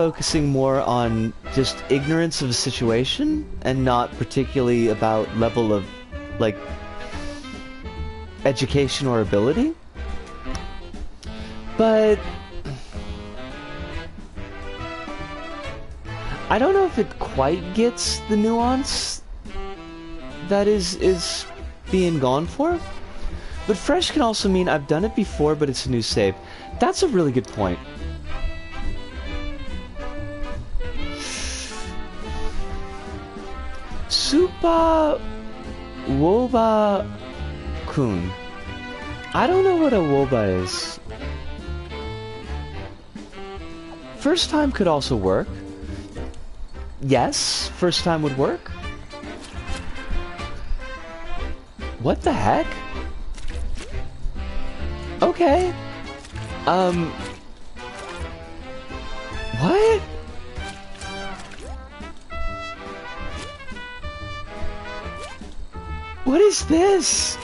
focusing more on just ignorance of a situation and not particularly about level of, like, education or ability. But I don't know if it quite gets the nuance that is being gone for. But fresh can also mean I've done it before, but it's a new save. That's a really good point. Soopa Woba Kun. I don't know what a woba is. First time could also work. Yes, first time would work. What the heck? Okay. What? What is this?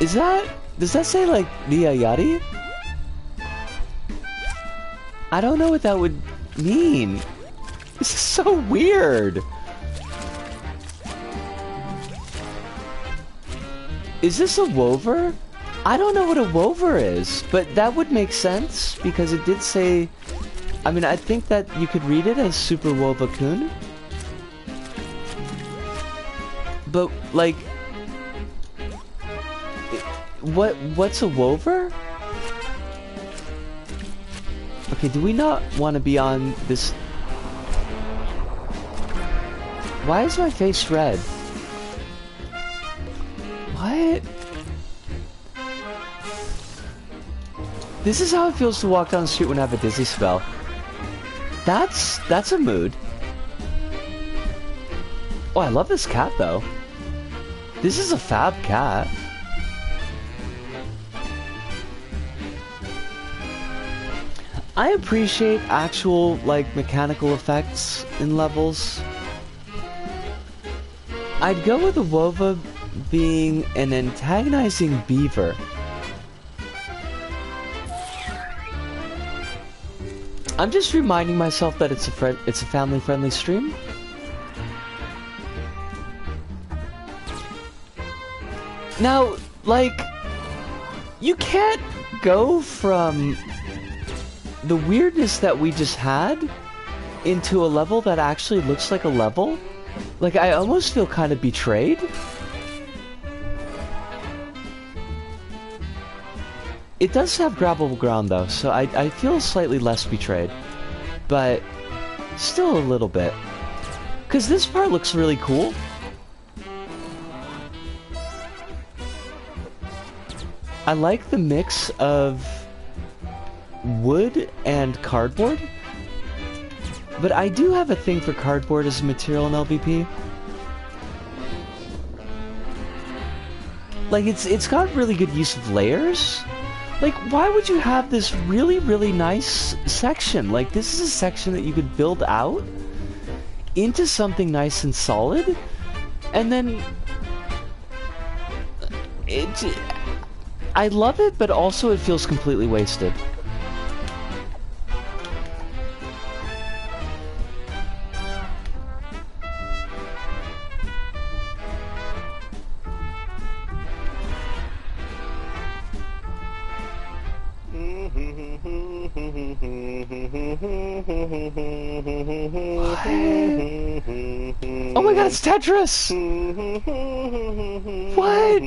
Is that... Does that say, like, Niyayari? I don't know what that would mean. This is so weird. Is this a wover? I don't know what a wover is, but that would make sense because it did say... I mean, I think that you could read it as Super Wova-kun. But, like... What's a wover? Okay, do we not want to be on this... Why is my face red? What? This is how it feels to walk down the street when I have a dizzy spell. That's a mood. Oh, I love this cat though. This is a fab cat. I appreciate actual, like, mechanical effects in levels. I'd go with a Wova being an antagonizing beaver. I'm just reminding myself that it's a family-friendly stream. Now, like, you can't go from the weirdness that we just had into a level that actually looks like a level. Like, I almost feel kind of betrayed. It does have grabbable ground though, so I feel slightly less betrayed. But still a little bit. Because this part looks really cool. I like the mix of wood and cardboard. But I do have a thing for cardboard as a material in LBP. Like, it's got really good use of layers. Like, why would you have this really, really nice section? Like, this is a section that you could build out into something nice and solid, and then I love it, but also it feels completely wasted. Oh my god, it's Tetris! What?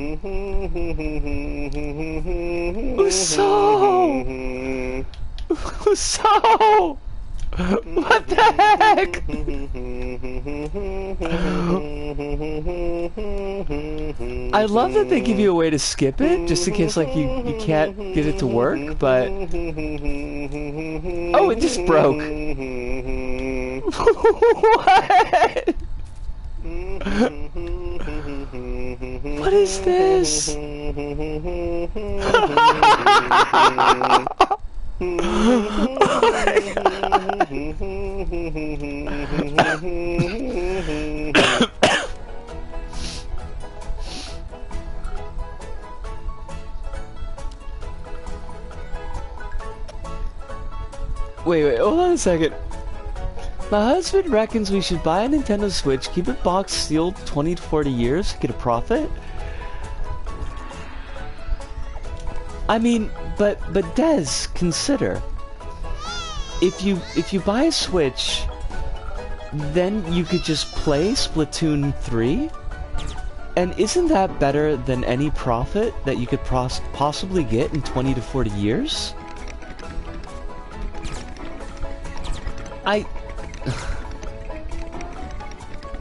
Uso! Uso! What the heck? I love that they give you a way to skip it, just in case, like, you can't get it to work, but... Oh, it just broke! What? What is this? Oh my god. Wait, hold on a second. My husband reckons we should buy a Nintendo Switch, keep it boxed sealed 20 to 40 years, get a profit. I mean, but Des, consider. If you buy a Switch, then you could just play Splatoon 3? And isn't that better than any profit that you could possibly get in 20 to 40 years?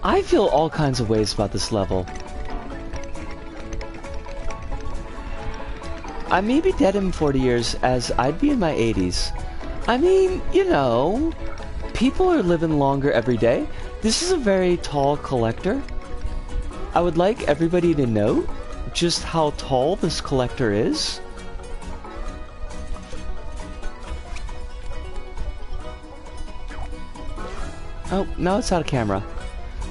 I feel all kinds of ways about this level. I may be dead in 40 years as I'd be in my 80s. I mean, you know, people are living longer every day. This is a very tall collector. I would like everybody to note just how tall this collector is. Oh, now it's out of camera.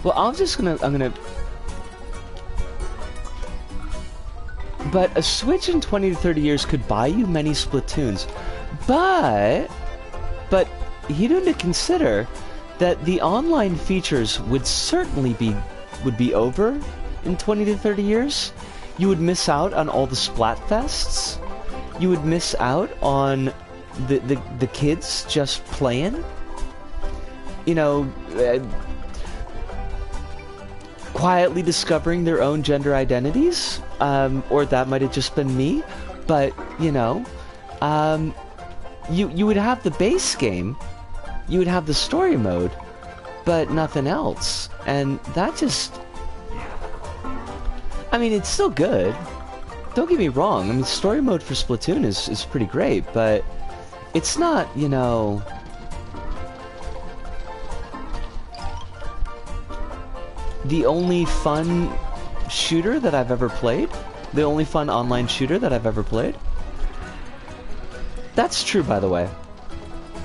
Well, I'm gonna... But a Switch in 20 to 30 years could buy you many Splatoons. But you need to consider that the online features would certainly be over in 20 to 30 years. You would miss out on all the Splatfests. You would miss out on the kids just playing. You know, quietly discovering their own gender identities, or that might have just been me, but, you know, you would have the base game, you would have the story mode, but nothing else, and that just... I mean, it's still good, don't get me wrong, I mean, story mode for Splatoon is pretty great, but it's not, you know... the only fun shooter that I've ever played? The only fun online shooter that I've ever played? That's true, by the way.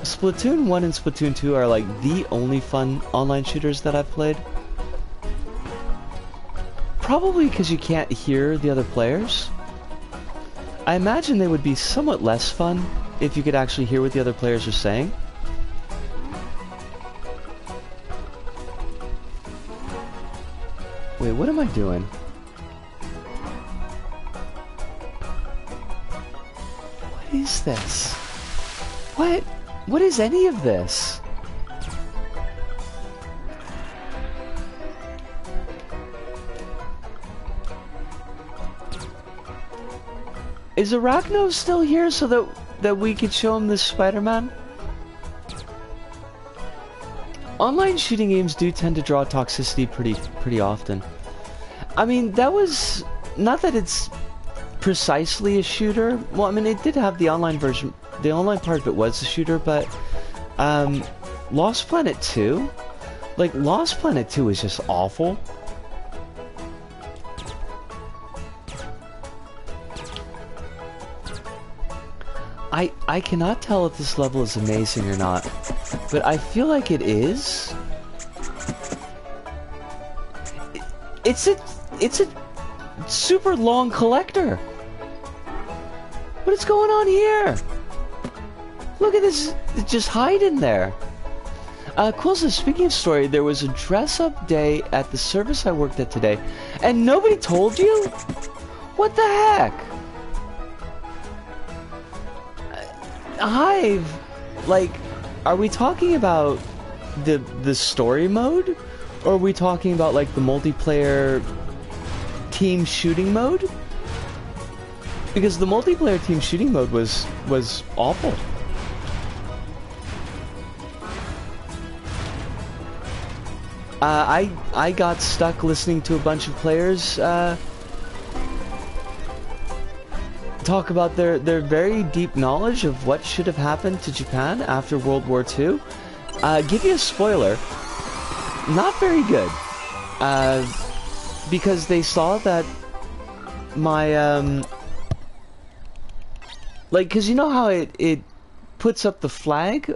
Splatoon 1 and Splatoon 2 are like the only fun online shooters that I've played. Probably because you can't hear the other players. I imagine they would be somewhat less fun if you could actually hear what the other players are saying. Wait, what am I doing? What is this? What is any of this? Is Arachno still here so that we could show him this Spider-Man? Online shooting games do tend to draw toxicity pretty often. I mean, that was... not that it's precisely a shooter. Well, I mean, it did have the online version. The online part of it was a shooter, but... Lost Planet 2? Like, Lost Planet 2 is just awful. I cannot tell if this level is amazing or not, but I feel like it is. It's a super long collector. What is going on here? Look at this, it's just hiding there. Cool, so speaking of story, there was a dress-up day at the service I worked at today, and nobody told you? What the heck? Hive, like, are we talking about the story mode, or are we talking about like the multiplayer team shooting mode? Because the multiplayer team shooting mode was awful. I got stuck listening to a bunch of players talk about their very deep knowledge of what should have happened to Japan after World War II. Give you a spoiler, not very good. Because they saw that my like, cause you know how it puts up the flag